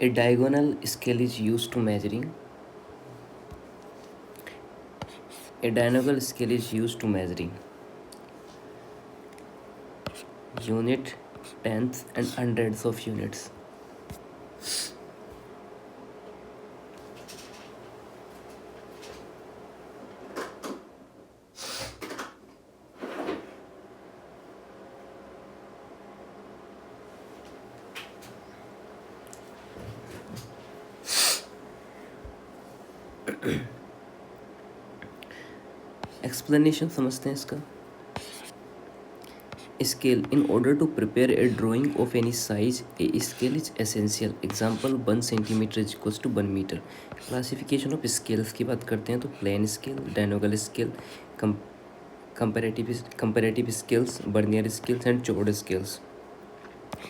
A diagonal scale is used to measuring. A diagonal scale is used to measuring unit, tenths, and hundreds of units. Explanation समझते हैं इसका. Scale. In order to prepare a drawing of any size, a scale is essential. Example, 1 centimeter is equals to 1 meter. Classification of scales की बात करते हैं तो plain scale, diagonal scale, comparative scales, vernier scales and chord scales.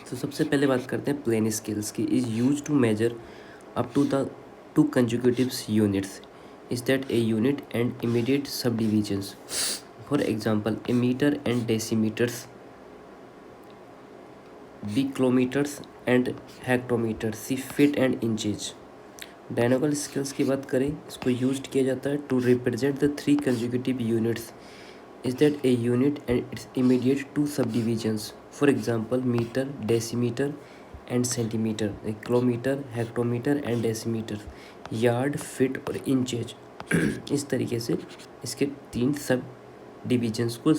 तो सबसे पहले बात करते हैं प्लेन स्केल्स की. Is used to measure up to the two conjugative units. Is that a unit and immediate सब divisions. For example, a metre and decimetres, B kilometres and hectometre, C feet and inches. Diagonal scales की बात करें, इसको use किया जाता है to represent the 3 conjugative units. Is that a unit and it's immediate 2 sub divisions. For example, metre, decimetre and centimetre, kilometre, hectometre and decimetre, yard, feet और inches. इस तरीके से इसके 3 सब डिविजन्स को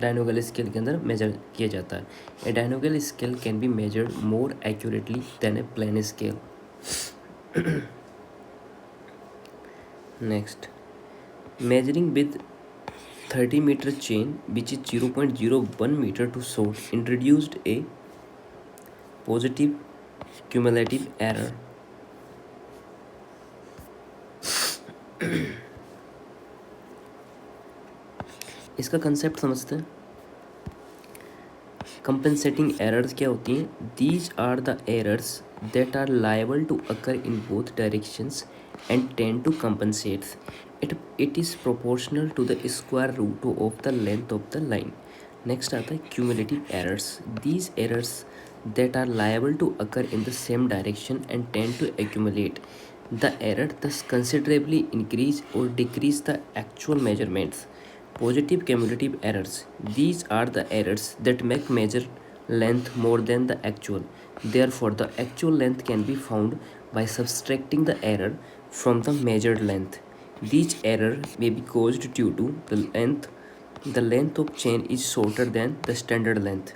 डायगोनल स्केल के अंदर मेजर किया जाता है. A diagonal scale can be measured more accurately than a plain scale. Next, measuring with 30 meter chain which is 0.01 meter to short introduced a positive cumulative error. इसका concept समझते हैं. Compensating errors क्या होती हैं? These are the errors that are liable to occur in both directions and tend to compensate. It is proportional to the square root of the length of the line. Next आता है cumulative errors. These errors that are liable to occur in the same direction and tend to accumulate. The error thus considerably increase or decrease the actual measurements. Positive cumulative errors. These are the errors that make measure length more than the actual. Therefore, the actual length can be found by subtracting the error from the measured length. These errors may be caused due to the length of chain is shorter than the standard length,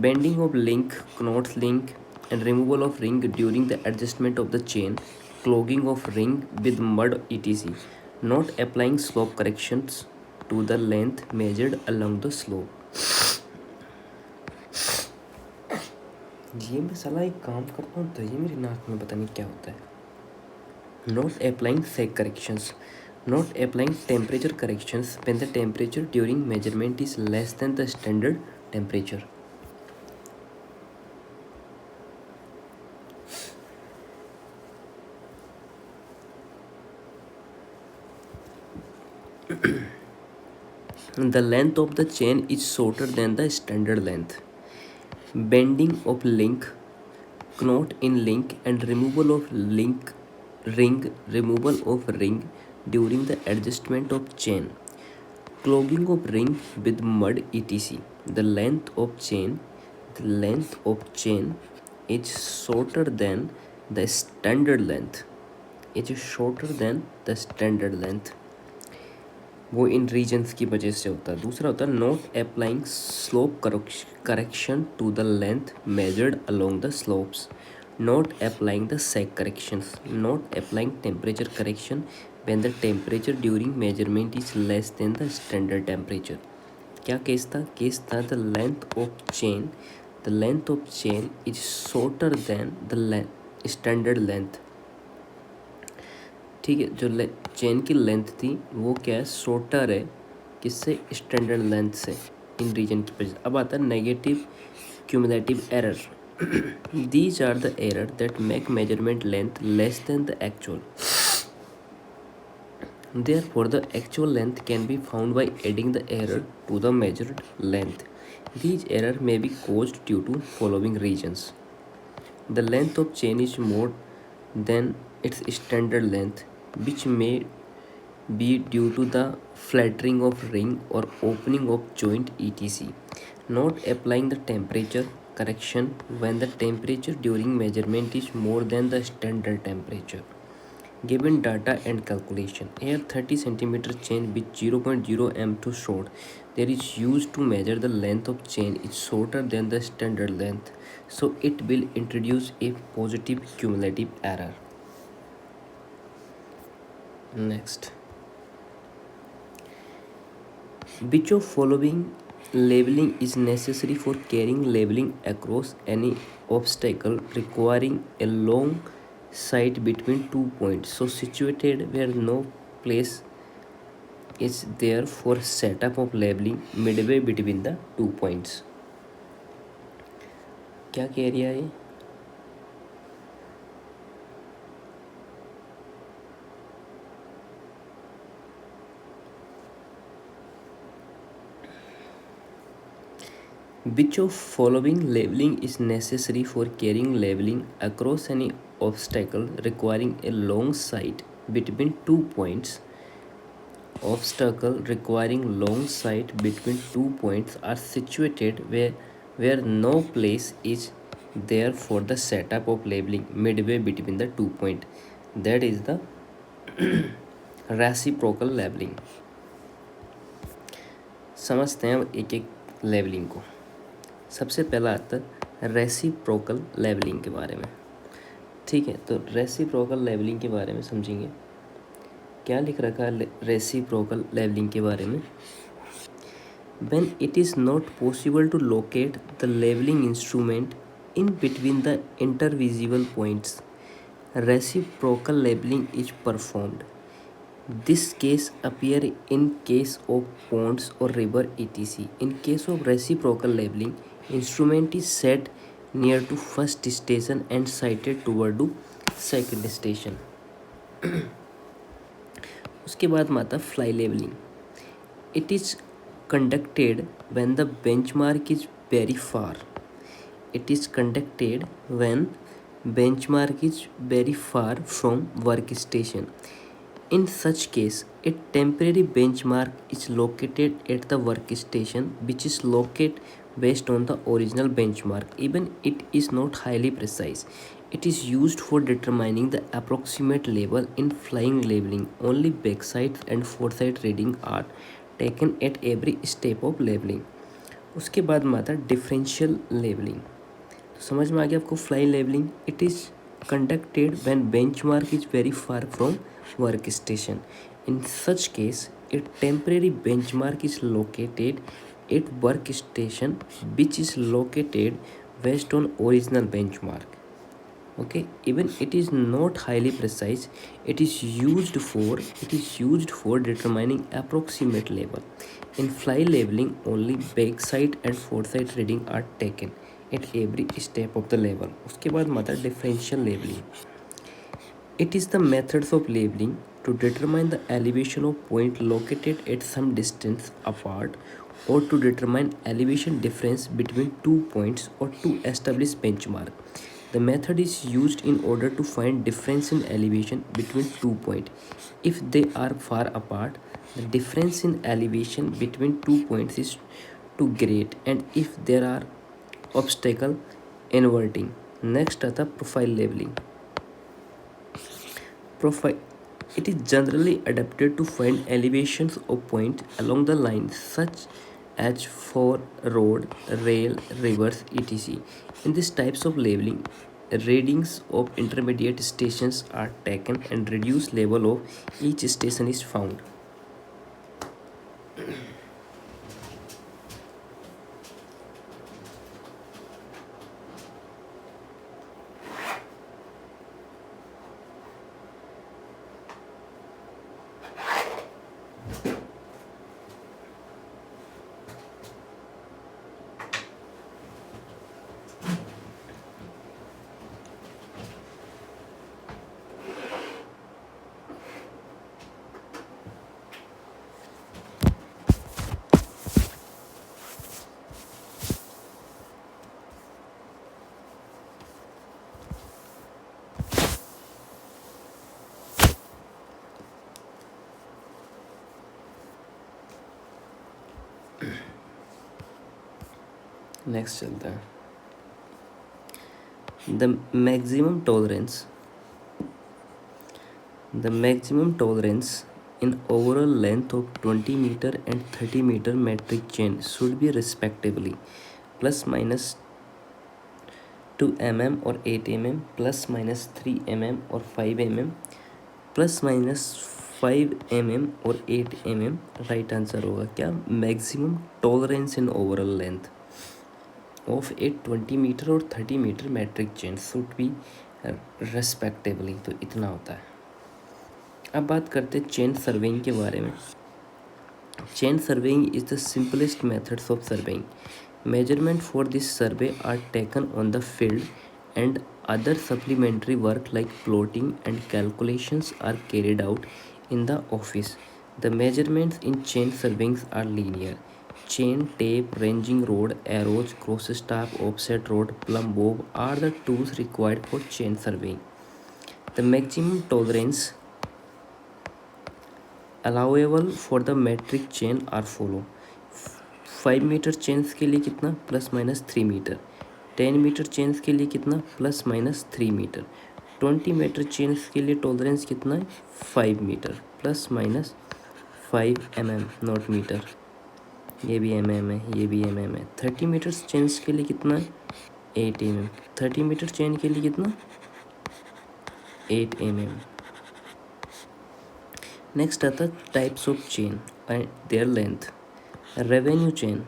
bending of link, knots link, and removal of ring during the adjustment of the chain, clogging of ring with mud, etc. Not applying slope corrections to the length measured along the slope. ये मैं साला एक काम करता हूँ तो ये मेरी नाक में पता नहीं क्या होता है. Not applying sag corrections. Not applying temperature corrections when the temperature during measurement is less than the standard temperature. The length of the chain is shorter than the standard length. Bending of link, knot in link, and removal of ring during the adjustment of chain. Clogging of ring with mud, etc. The length of chain is shorter than the standard length. वो इन regions की वजह से होता है. दूसरा होता है not applying slope correction to the length measured along the slopes. Not applying the sag corrections. Not applying temperature correction when the temperature during measurement is less than the standard temperature. क्या case था the length of chain is shorter than the standard length. ठीक है, जो chain की length थी वो क्या है, शॉर्टर है किससे, स्टैंडर्ड लेंथ से, इन रीजन की वजह. अब आता है negative cumulative error. These are the error that make measurement length less than the actual. Therefore, the actual length can be found by adding the error to the measured length. These errors may be caused due to following reasons. The length of chain is more than its standard length, which may be due to the flattering of ring or opening of joint etc. Not applying the temperature correction when the temperature during measurement is more than the standard temperature. Given data and calculation, a 30 centimeter chain with 0.0 m2 short, there is used to measure the length of chain is shorter than the standard length, so it will introduce a positive cumulative error. Next, which of following labeling is necessary for carrying labeling across any obstacle requiring a long sight between 2 points, so situated where no place is there for setup of labeling midway between the 2 points. क्या कह रहा है? Which of following labeling is necessary for carrying labeling across any obstacle requiring a long sight between 2 points? Obstacle requiring long sight between 2 points are situated where no place is there for the setup of labeling midway between the 2 point. That is the reciprocal labelling. समझते हैं अब एक एक labelling को. सबसे पहला आता है रेसिप्रोकल लेबलिंग के बारे में. ठीक है, तो रेसिप्रोकल लेबलिंग के बारे में समझेंगे. क्या लिख रखा है रेसिप्रोकल लेबलिंग के बारे में? When it is not possible to locate the labeling instrument in between the intervisible points, reciprocal labeling is performed. This case appear in case of ponds or river etc. In case of reciprocal labeling, instrument is set near to first station and sighted toward to second station. उसके बाद में आता fly labelling. It is conducted when the benchmark is very far. It is conducted when benchmark is very far from workstation. In such case, a temporary benchmark is located at the workstation, which is located based on the original benchmark. Even it is not highly precise. It is used for determining the approximate level. In flying labeling, only backside and foresight reading are taken at every step of labeling. उसके बाद में आता है differential labelling. तो समझ में आ गया आपको fly labelling. It is conducted when benchmark is very far from workstation. In such case, a temporary benchmark is located at workstation, which is located based on original benchmark. Okay, even it is not highly precise. It is used for determining approximate level. In fly labeling, only backside and foresight reading are taken at every step of the level. उसके बाद आता है differential labelling. It is the methods of labeling to determine the elevation of point located at some distance apart, or to determine elevation difference between 2 points, or to establish benchmark. The method is used in order to find difference in elevation between 2 points. If they are far apart, the difference in elevation between 2 points is too great, and if there are obstacle inverting. Next आता profile labeling. Profile. It is generally adapted to find elevations of points along the line, such as for road, rail, rivers, etc. In these types of labeling, readings of intermediate stations are taken and reduced level of each station is found. Next चलता है, the maximum tolerance The maximum tolerance in overall length of 20 meter and 30 meter metric chain should be respectively plus minus 2 mm or 8 mm, plus minus 3 mm or 5 mm, plus minus 5 mm or 8 mm. Right answer होगा क्या, maximum tolerance in overall length of a 20 metre और 30 metre metric chain should be respectively, तो इतना होता है। अब बात करते हैं चेन सर्वेइंग के बारे में। Chain surveying is the simplest methods of surveying. Measurement for this survey are taken on the field and other supplementary work like plotting and calculations are carried out in the office. The measurements in chain surveyings are linear. Chain, tape, ranging rod, arrows, cross staff, offset rod, plumb bob are the tools required for chain surveying. The maximum tolerance allowable for the metric chain are follow. 5 metre chains के लिए कितना, plus minus 3 metre. 10 metre chains के लिए कितना, plus minus 3 metre. 20 metre chains के लिए tolerance कितना है, 5 metre plus minus 5 mm, not metre, ये भी mm है, ये भी mm है। 30 मीटर चेन्स के लिए कितना है, 8 mm। 30 मीटर चेन के लिए कितना, 8 mm। नेक्स्ट आता है types of chain and there length. Revenue chain,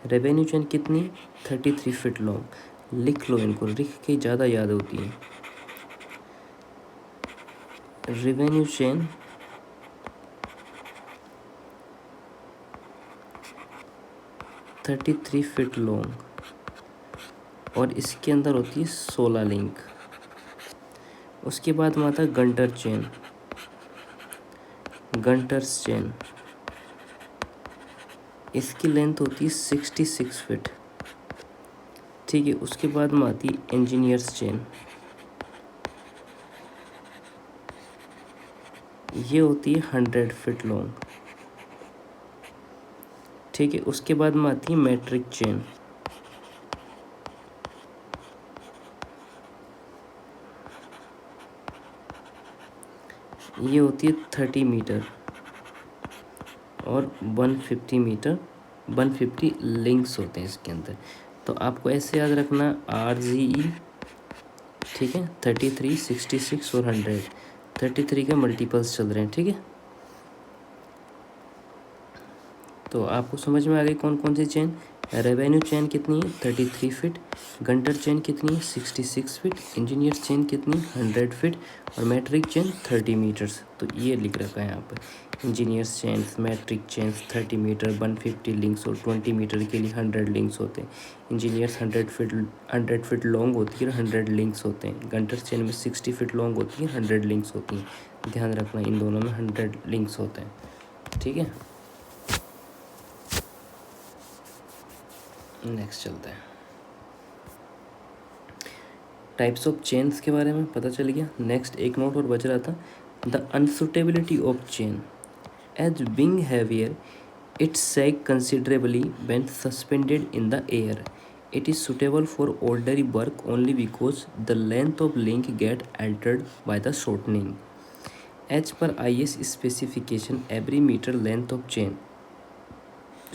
revenue chain कितनी, 33 फीट लॉन्ग। लिख लो इनको, लिख के ज़्यादा याद होती है। रेवेन्यू चेन 33 फीट लॉन्ग और इसके अंदर होती है 16 लिंक। उसके बाद में आता है गंटर चेन, गंटर्स चेन, इसकी लेंथ होती है 66 फीट, ठीक है। उसके बाद में आती है इंजीनियर्स चेन, ये होती है 100 फीट लॉन्ग, ठीक है। उसके बाद में आती है मैट्रिक चेन, ये होती है 30 मीटर और 150 मीटर, 150 लिंक्स होते हैं इसके अंदर। तो आपको ऐसे याद रखना, RGE, ठीक है। 33, 66 और 100, 33 के मल्टीपल्स चल रहे हैं, ठीक है। तो आपको समझ में आ गई कौन कौन सी चेन। रेवेन्यू चेन कितनी है, 33 फीट। गंटर चेन कितनी है, 66 फीट। इंजीनियर चेन कितनी, 100 फीट। और मैट्रिक चेन 30 मीटर्स। तो ये लिख रखा है यहाँ पर, engineers chain, metric chain 30 metre, 150 links और 20 मीटर के लिए 100 लिंक्स होते हैं। इंजीनियर्स 100 फीट लॉन्ग होती है, 100 लिंक्स होते हैं। गंटर चेन में 60 फीट लॉन्ग होती है, 100 लिंक्स होती हैं। ध्यान रखना, इन दोनों में 100 लिंक्स होते हैं, ठीक है। नेक्स्ट चलते हैं, टाइप्स ऑफ चेन्स के बारे में पता चल गया। नेक्स्ट एक नोट और बच रहा था, the unsuitability of chain as being heavier it sag considerably when suspended in the air. It is suitable for ordinary work only because the length of link get altered by the shortening. As per IS specification, every meter length of chain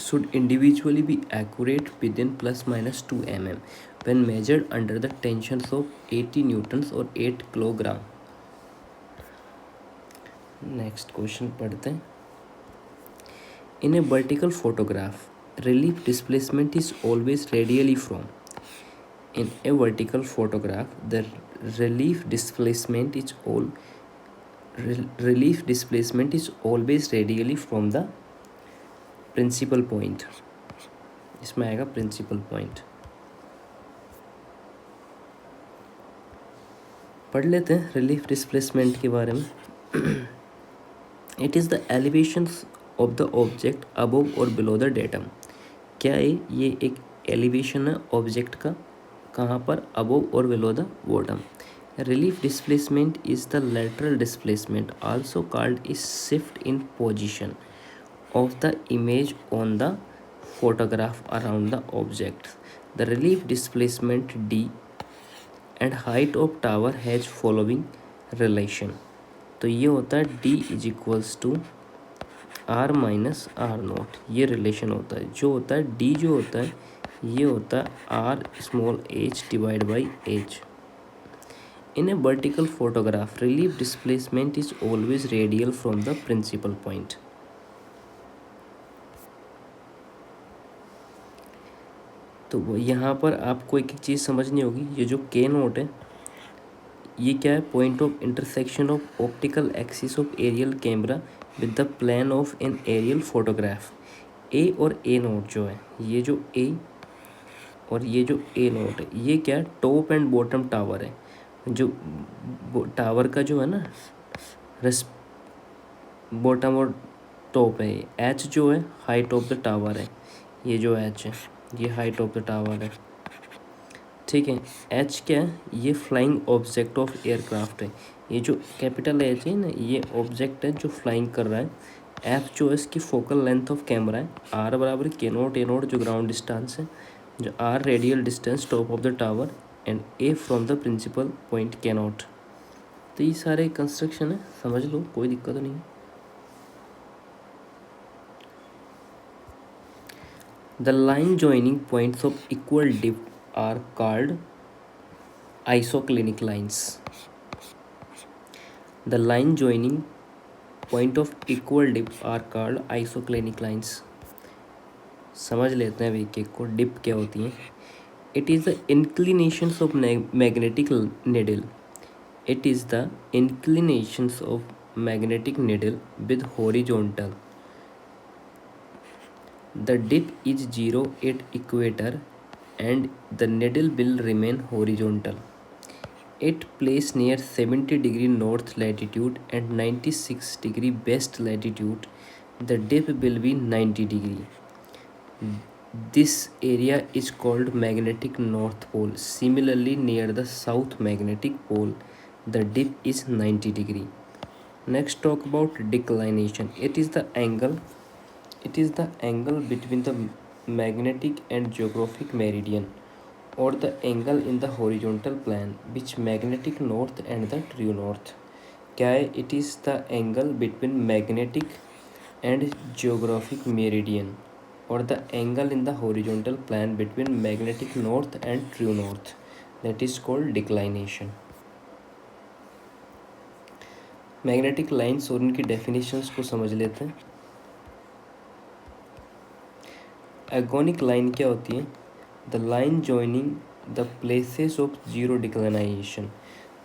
should individually be accurate within plus minus 2 mm when measured under the tensions of 80 newtons or 8 kilogram. Next question पढ़ते हैं। In a vertical photograph, relief displacement is always radially from. In a vertical photograph, the relief displacement is always radially from the principal point. इसमें आएगा principal point. पढ़ लेते हैं relief displacement के बारे में। It is the elevations of the object above और below the datum. क्या है ये, एक एलिवेशन है ऑब्जेक्ट का, कहाँ पर, अबव और below the bottom. Relief displacement is the lateral displacement also called is shift in position of the image on the photograph around the object. The relief displacement d and height of tower has following relation. तो ये होता है d is equals to r minus R naught, ये relation होता है। जो होता है d जो होता है ये होता है r small h divide by h। In a vertical photograph, relief displacement is always radial from the principal point. तो यहाँ पर आपको एक चीज़ समझनी होगी, ये जो के नोट है ये क्या है, point of intersection of optical axis of aerial camera with the plan of an aerial photograph. A और ए नोट जो है, ये जो ए और ये जो ए नोट है ये क्या है, टॉप एंड बॉटम टावर है। जो टावर का जो है ना बॉटम और टॉप है, एच जो है हाइट ऑफ द टावर है, ये जो एच है ये हाइट ऑफ द टावर है, ठीक है। एच क्या है, ये फ्लाइंग ऑब्जेक्ट ऑफ एयरक्राफ्ट है। ये जो कैपिटल एच है ना ये ऑब्जेक्ट है जो फ्लाइंग कर रहा है। एफ जो है इसकी फोकल लेंथ ऑफ कैमरा है। आर बराबर के नोट ए नोट जो ग्राउंड डिस्टेंस है, जो R radial distance top of the tower and a from the principal point के नोट। तो ये सारे कंस्ट्रक्शन है, समझ लो, कोई दिक्कत नहीं है। The line joining points of equal depth are called isoclinic lines. The line joining point of equal depth are called isoclinic lines. समझ लेते हैं एक एक को, डिप क्या होती है। It is the inclinations of magnetic needle. It is the inclinations of magnetic needle with horizontal. The dip is 0 at equator and the needle will remain horizontal. It placed near 70 degree north latitude and 96 degree west latitude. The dip will be 90 degree. This area is called magnetic north pole. Similarly, near the south magnetic pole, the dip is 90 degree. Next, talk about declination. It is the angle between the magnetic and geographic meridian, or the angle in the horizontal plane which magnetic north and the true north. क्या है, it is the angle between magnetic and geographic meridian, or the angle in the horizontal plane between magnetic north and true north, that is called declination. Magnetic lines और उनकी definitions को समझ लेते हैं। एगोनिक line क्या होती है, the line joining the places of zero declination.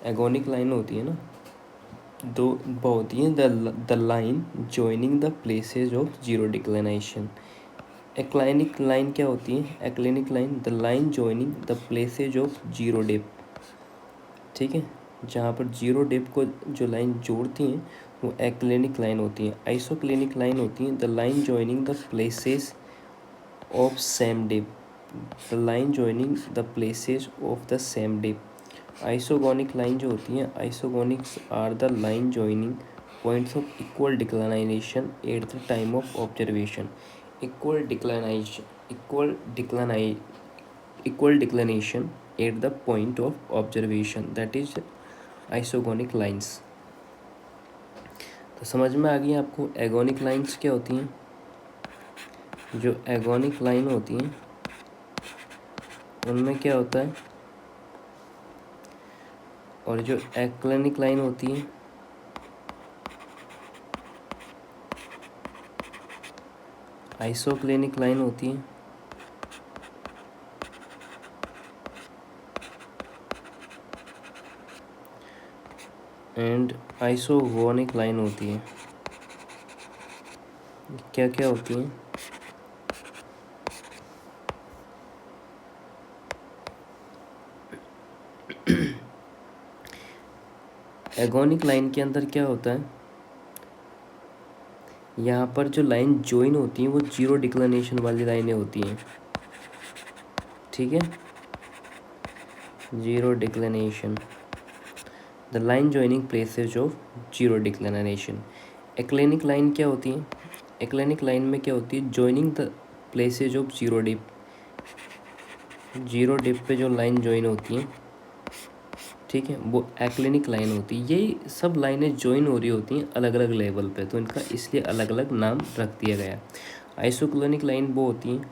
Agonic line होती है ना, दो होती हैं, the line joining the places of zero declination. Aclinic line क्या होती है, aclinic line the line joining the places of zero dip, ठीक है। जहाँ पर जीरो डिप को जो लाइन जोड़ती हैं वो एक्लिनिक लाइन होती है। आइसोक्लिनिक लाइन होती है the line joining the places of same dip, the line joining the places of the same dip. Isogonic line जो होती हैं, isogonics are the line joining points of equal declination at the time of observation. Equal declination at the point of observation, that is isogonic lines. तो समझ में आ गई आपको एगोनिक lines क्या होती हैं। जो एगोनिक लाइन होती हैं उनमें क्या होता है, और जो एक्लिनिक लाइन होती है आइसोक्लिनिक लाइन होती है एंड आइसोगोनिक लाइन होती है। क्या क्या होती हैं, एगोनिक लाइन के अंदर क्या होता है, यहाँ पर जो लाइन ज्वाइन होती हैं वो जीरो डिक्लिनेशन वाली लाइनें होती हैं, ठीक है। Zero declination, the line joining places of zero declination. Aclinic line क्या होती है, एक्लिनिक लाइन में क्या होती है, joining the places of zero dip, zero dip पे जो लाइन ज्वाइन होती हैं, ठीक है, वो एक्लिनिक लाइन होती है। ये सब लाइनें ज्वाइन हो रही होती हैं अलग अलग लेवल पे, तो इनका इसलिए अलग अलग नाम रख दिया गया है। आइसोक्लोनिक लाइन वो होती हैं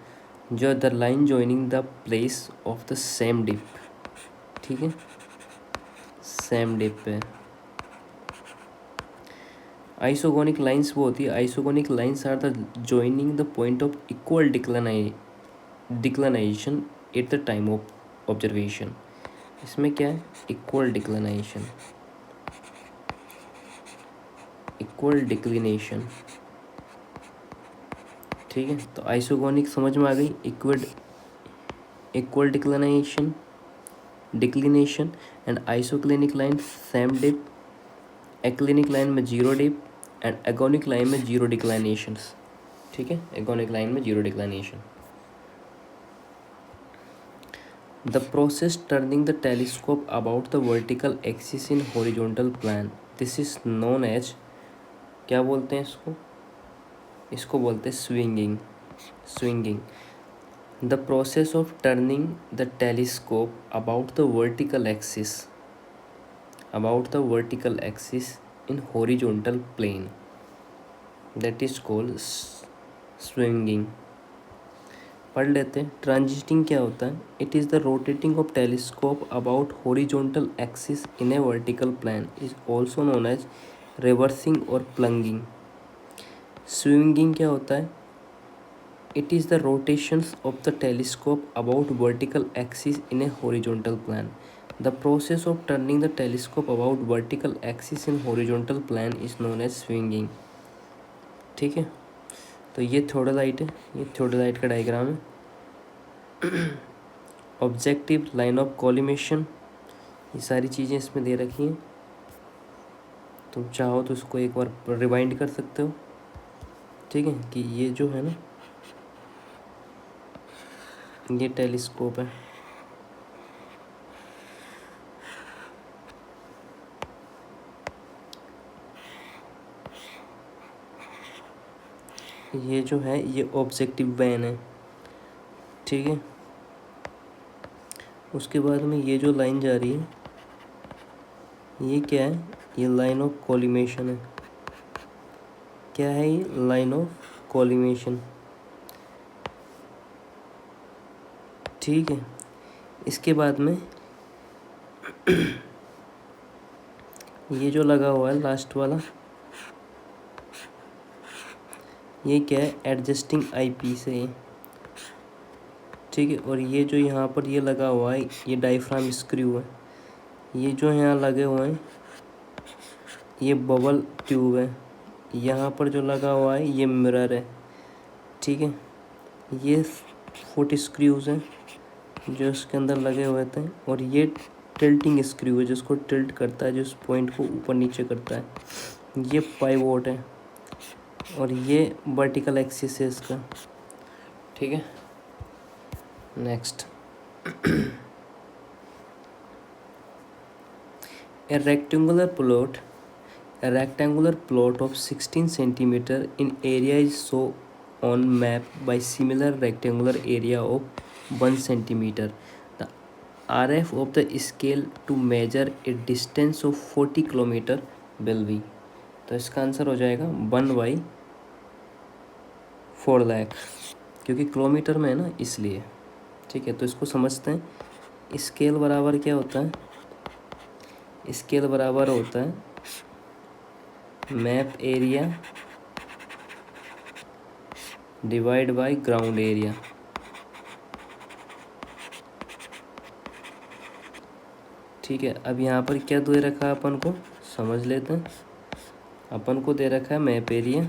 जो the line joining the place of the same dip, ठीक है, सेम डिप पे। आइसोगोनिक लाइंस वो होती है, isogonic lines are the joining the point of equal declination at the time of observation. इसमें क्या है, इक्वल डिक्लिनेशन, इक्वल डिक्लिनेशन, ठीक है। तो आइसोगोनिक समझ में आ गई, equal declination and isoclinic line same dip, aclinic line में zero dip and agonic line में जीरो डिक्लाइनेशंस, ठीक है, एगोनिक लाइन में zero declination. The process turning the telescope about the vertical axis in horizontal plan, this is known as, क्या बोलते हैं इसको, इसको बोलते हैं swinging, swinging. The process of turning the telescope about the vertical axis, about the vertical axis in horizontal plane, that is called swinging. पढ़ लेते हैं। ट्रांजिटिंग क्या होता है, it is the rotating of telescope about horizontal axis in a vertical plane, is also known as reversing और plunging. Swinging क्या होता है, it is the rotations of the telescope about vertical axis in a horizontal plane. The process of turning the telescope about vertical axis in horizontal plane is known as swinging, ठीक है। तो ये थोड़ालाइट है, ये थोड़ालाइट का डायग्राम है। Objective, line of collimation, ये सारी चीज़ें इसमें दे रखी हैं। तुम चाहो तो इसको एक बार रिवाइंड कर सकते हो, ठीक है, कि ये जो है ना, ये टेलीस्कोप है, ये जो है ये ऑब्जेक्टिव वैन है, ठीक है। उसके बाद में ये जो लाइन जा रही है, ये क्या है, ये लाइन ऑफ कॉलिमेशन है। क्या है ये, लाइन ऑफ कॉलिमेशन, ठीक है। इसके बाद में ये जो लगा हुआ है लास्ट वाला, ये क्या है, एडजस्टिंग आई पीस है ये, ठीक है। और ये जो यहाँ पर ये लगा हुआ है, ये डायफ्राम स्क्रू है। ये जो यहाँ लगे हुए हैं, ये बबल ट्यूब है। यहाँ पर जो लगा हुआ है, ये मिरर है, ठीक है। ये फुट स्क्रूज हैं जो इसके अंदर लगे हुए थे, और ये टिल्टिंग स्क्रू है जिसको टिल्ट करता है, जिस पॉइंट को ऊपर नीचे करता है। ये पाइवोट है, और ये वर्टिकल एक्सिस है इसका, ठीक है। Next, a rectangular plot a rectangular plot of 16 centimeter in area is shown on map by similar rectangular area of 1 centimeter. The RF of the scale to measure a distance of 40 kilometer will be, तो इसका answer हो जाएगा 1/4 लाख, क्योंकि kilometre में है ना इसलिए, ठीक है। तो इसको समझते हैं। स्केल बराबर क्या होता है, स्केल बराबर होता है map area divide by ground area, ठीक है। अब यहाँ पर क्या दे रखा है अपन को, समझ लेते हैं। अपन को दे रखा है मैप एरिया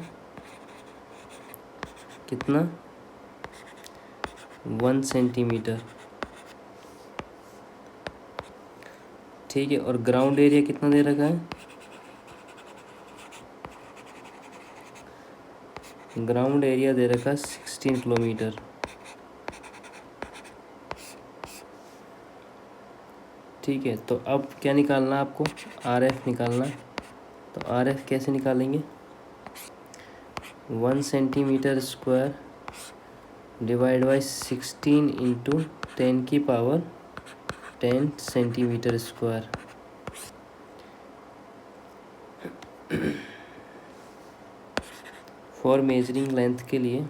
कितना, 1 सेंटीमीटर, ठीक है। और ग्राउंड एरिया कितना दे रखा है, ग्राउंड एरिया दे रखा है 16 किलोमीटर, ठीक है। तो अब क्या निकालना है आपको, RF निकालना है। तो RF कैसे निकालेंगे, 1 centimetre square divide by 16 into 10 की power 10 centimetre square. For measuring length के लिए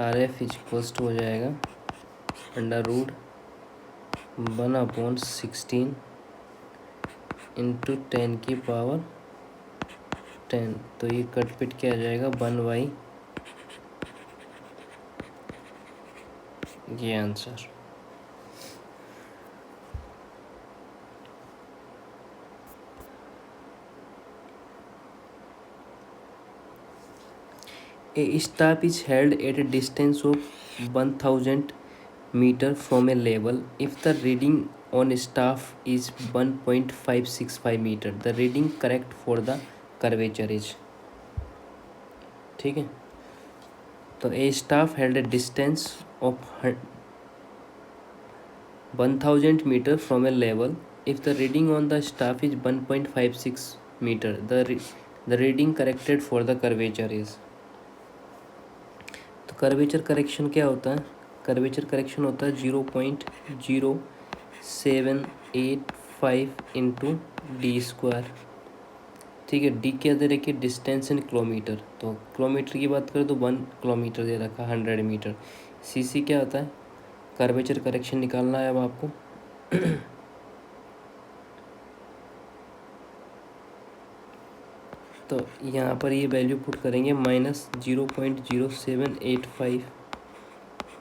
आर एफ इक्वल्स टू हो जाएगा √1/16 इंटू 10 की पावर 10। तो ये कट पिट क्या आ जाएगा 1/, ये answer. A staff is held at a distance of 1000 meter from a level. If the reading on staff is 1.565 meter, the reading correct for the curvature is। ठीक है, तो a staff held a distance of 1000 meter from a level. If the reading on the staff is 1.56 meter, the reading corrected for the curvature is। तो curvature correction क्या होता है? Curvature correction होता है 0.0785 into D square. ठीक है, D क्या दे रखी है? Distance in kilometre. तो किलोमीटर की बात करें तो 1 किलोमीटर दे रखा है 100 मीटर। सी क्या होता है? कर्वेचर करेक्शन निकालना है अब आपको। तो यहाँ पर ये वैल्यू पुट करेंगे -0.0785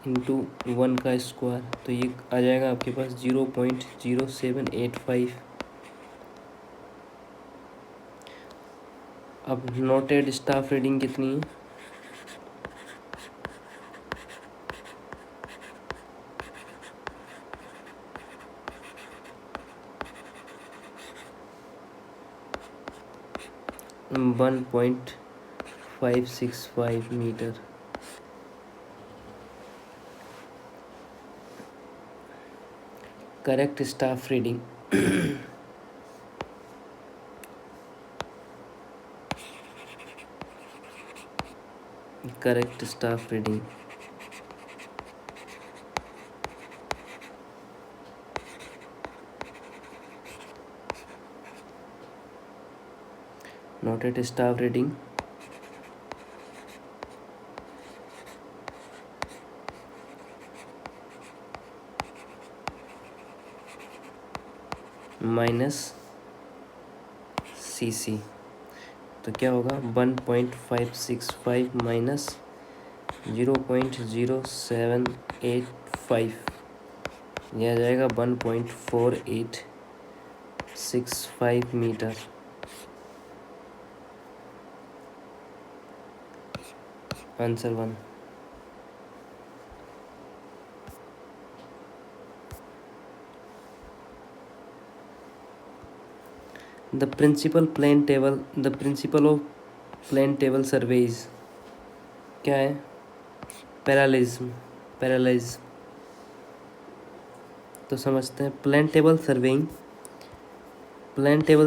इंटू 1 का स्क्वायर। तो ये आ जाएगा आपके पास 0.0785। अब नोटेड स्टाफ रीडिंग कितनी है? One 1.565 metre. Correct staff reading correct staff reading noted staff reading minus C. तो क्या होगा 1.565 माइनस 0.0785, यह आ जाएगा 1.4865 metre. Answer 1। The principal of plane table surveys क्या है? पैरालिज्म। तो समझते हैं। Plane table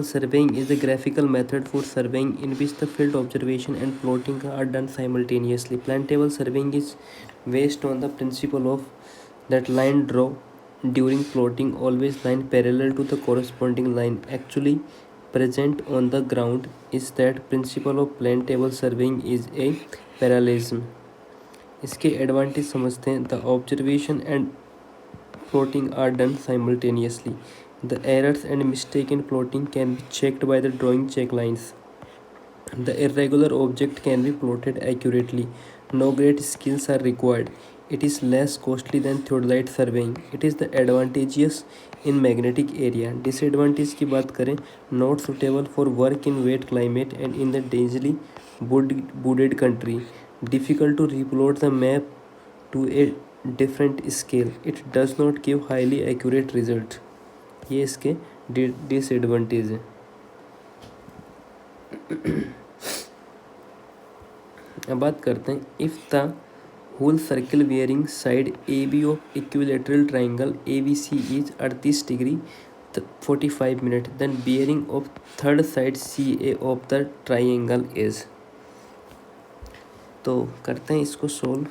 surveying is a graphical method for surveying in which the field observation and plotting are done simultaneously. Plane table surveying is based on the principle of that line draw during plotting always line parallel to the corresponding line actually present on the ground is that principle of plane table surveying is a parallelism। इसके advantage समझते हैं। The observation and plotting are done simultaneously. The errors and mistake in plotting can be checked by the drawing check lines. The irregular object can be plotted accurately. No great skills are required. It is less costly than theodolite surveying. It is the advantageous in magnetic area. Disadvantage की बात करें, not suitable for work in wet climate and in the densely wooded country. Difficult to replot the map to a different scale. It does not give highly accurate result. ये इसके disadvantage है। अब बात करते हैं if the whole circle bearing side A B of equilateral triangle A B C is 38 degree 45 minute then bearing of third side C A of the triangle is. तो करते हैं इसको solve.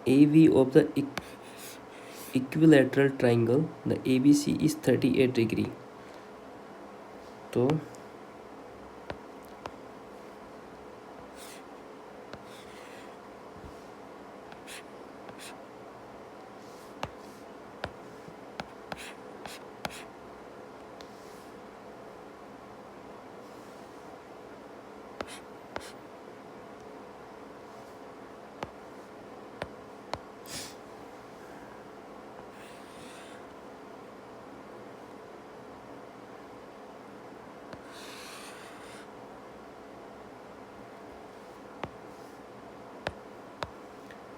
AV of the equilateral triangle, the ABC is 38 degree। तो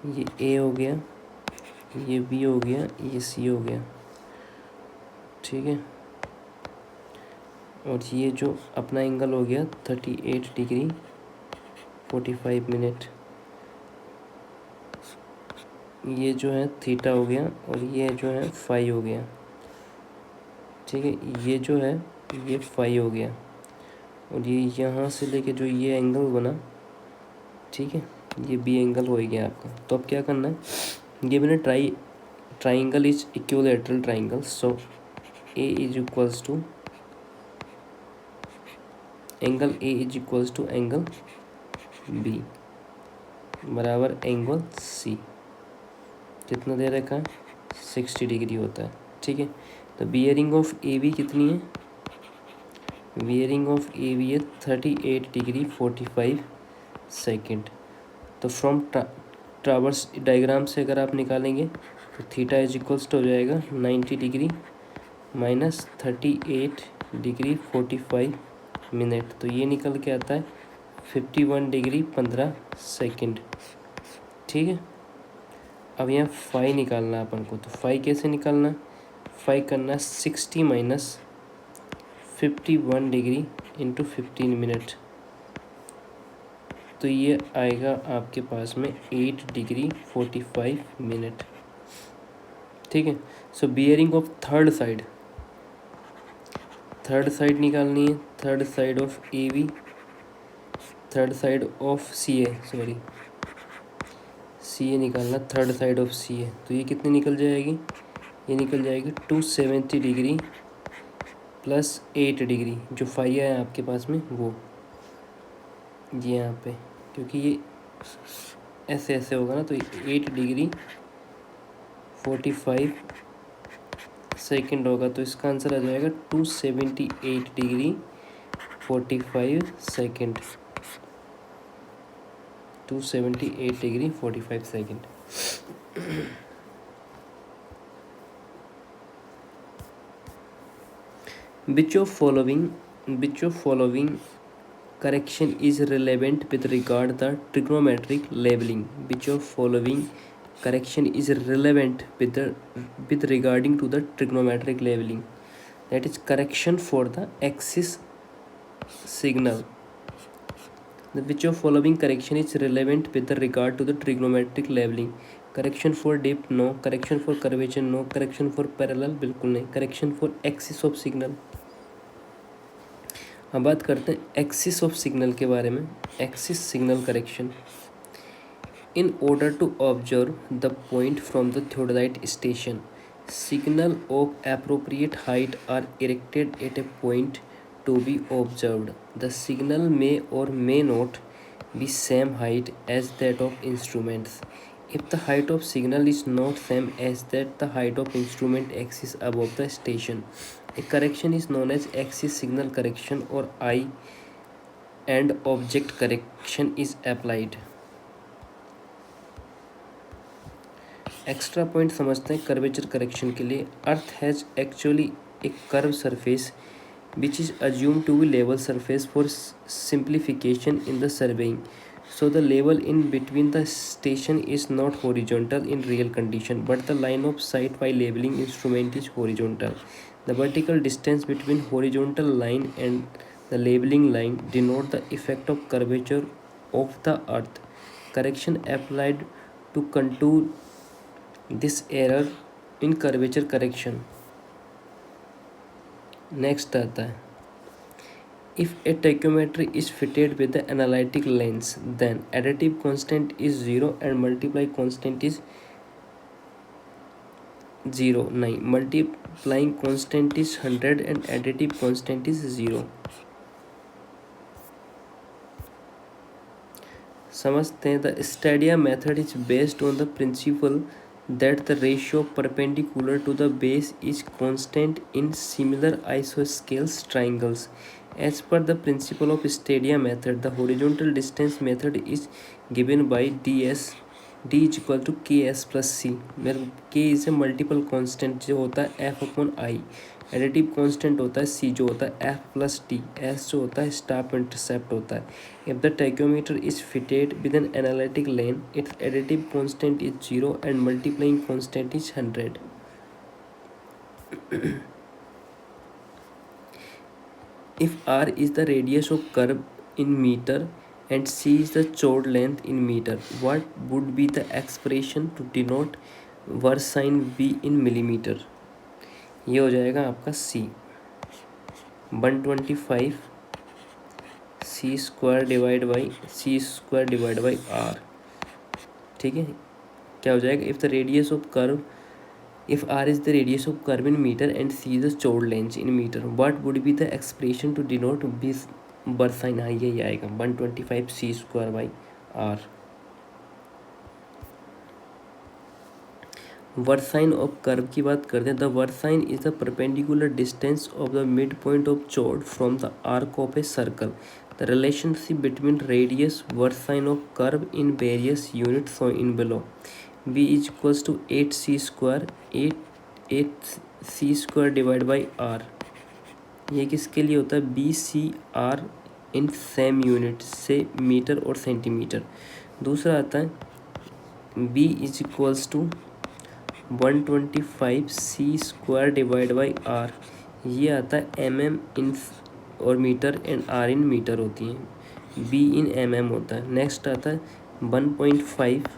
ये A हो गया, ये B हो गया, ये C हो गया, ठीक है। और ये जो अपना एंगल हो गया 38 डिग्री 45 मिनट, ये जो है थीटा हो गया, और ये जो है फाई हो गया, ठीक है। ये जो है ये फाई हो गया, और ये यहाँ से लेके जो ये एंगल बना, ठीक है, ये बी एंगल हो गया आपका। तो अब क्या करना है, ये मैंने triangle is equilateral triangle, so A is equals to angle A is equals to angle B बराबर एंगल सी। कितना दे रखा है, 60 डिग्री होता है, ठीक है। तो बियरिंग ऑफ ए बी कितनी है, बियरिंग ऑफ ए बी है 38 डिग्री 45 सेकेंड। तो फ्रॉम ट्रावर्स डायग्राम से अगर आप निकालेंगे तो थीटा इज इक्वल्स टू हो जाएगा 90 डिग्री माइनस 38 डिग्री 45 मिनट। तो ये निकल के आता है 51 डिग्री 15 सेकेंड, ठीक है। अब यहाँ फाई निकालना है अपन को। तो फाई कैसे निकालना है, फाई करना 60 माइनस 51 डिग्री इंटू 15 मिनट। तो ये आएगा आपके पास में 8 डिग्री 45 मिनट, ठीक है। So bearing of third side निकालनी है, third side of A B, third side of C A, sorry C A निकालना, third side of C A. तो ये कितनी निकल जाएगी, ये निकल जाएगी 270 डिग्री प्लस 8 डिग्री, जो फाई है आपके पास में वो ये यहाँ पे, क्योंकि ये ऐसे ऐसे होगा ना, तो 8 डिग्री 45 सेकेंड होगा। तो इसका आंसर आ जाएगा 278 degree 45 second, 278 degree 45 second. Which of following correction is relevant with regard the trigonometric labeling? Which of following correction is relevant with regarding to the trigonometric labeling? That is correction for the axis signal. Which of following correction is relevant with regard to the trigonometric labeling? Correction for dip no, correction for curvature no, correction for parallel बिल्कुल नहीं, correction for axis of signal। अब बात करते हैं axis of signal के बारे में। Axis signal correction, in order to observe the point from the theodolite station, signal of appropriate height are erected at a point to be observed. The signal may or may not be same height as that of instruments. If the height of signal is not same as that the height of instrument axis above the station, a correction is known as axis signal correction or eye and object correction is applied। Extra point समझते हैं curvature correction के लिए। अर्थ has actually A curve surface which is assumed to be level surface for simplification in the surveying. So the level in between the station is not horizontal in real condition, but the line of sight by labeling instrument is horizontal. The vertical distance between horizontal line and the labeling line denote the effect of curvature of the earth. Correction applied to contour this error in curvature correction. Next आता है, if a tachometry is fitted with the analytic lens, then additive constant is 0 and multiply constant is 0. नहीं, multiplying constant is 100 and additive constant is 0. समझते हैं। The stadia method is based on the principle that the ratio perpendicular to the base is constant in similar isosceles triangles. As per the principle of Stadia method, the horizontal distance method is given by ds d is equal to ks plus c, where k is a multiple constant जो होता है f upon i, additive constant होता है c जो होता है f plus T, s जो होता है स्टाफ इंटरसेप्ट होता है। If the tacheometer is fitted with an analytic lens, its additive constant is 0 and multiplying constant is 100। If r is the radius of curve in meter and c is the chord length in meter, what would be the expression to denote versine v in millimeter? ये हो जाएगा आपका c 125 C square divide by R. ठीक है, क्या हो जाएगा? If the radius of curve, if R is the radius of curve in metre and C is the chord length in metre, what would be the expression to denote this versine? हाँ, यही आएगा 125 C square by R. Versine of curve की बात करते हैं। The versine is the perpendicular distance of the mid point of chord from the arc of a circle. The relationship between radius versine of curve in various units in below. v is equals to 8c square 8c square divide by R. ये किसके लिए होता है? B C R in same unit से metre और centimetre. दूसरा आता है v is equals to 125 C square divide by R. ये आता है mm इन और metre and r in metre होती हैं, b इन mm होता है। नेक्स्ट आता है 1.5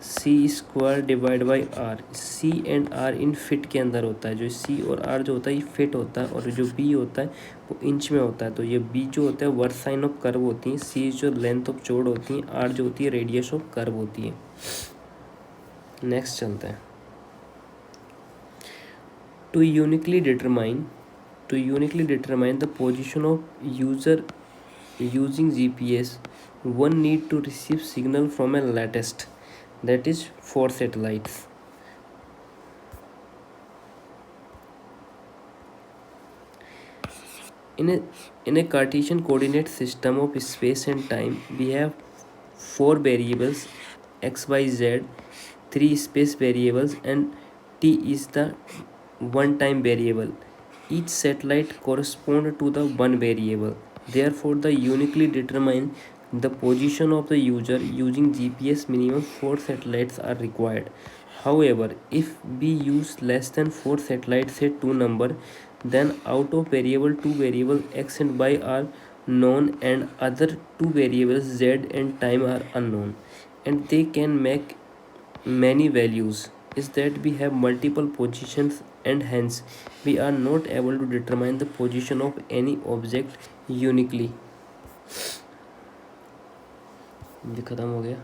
C square divide by R. c and r in feet के अंदर होता है। जो c और r जो होता है ये फिट होता है, और जो b होता है वो इंच में होता है। तो ये b जो होता है वर्साइन ऑफ कर्व होती है, c जो लेंथ ऑफ चौड़ होती है, r जो होती है रेडियस ऑफ कर्व होती है। नेक्स्ट चलते हैं। To uniquely determine the position of user using GPS, one need to receive signal from a latest, that is 4 satellites. In a Cartesian coordinate system of space and time, we have 4 variables x, y, z, 3 space variables, and t is the one time variable. Each satellite corresponds to the one variable. Therefore, the uniquely determine the position of the user using GPS, minimum 4 satellites are required. However, if we use less than 4 satellites, say 2 number, then out of variable 2 variables x and y are known and other 2 variables z and time are unknown, and they can make many values, is that we have multiple positions and hence we are not able to determine the position of any object uniquely. ये खत्म हो गया।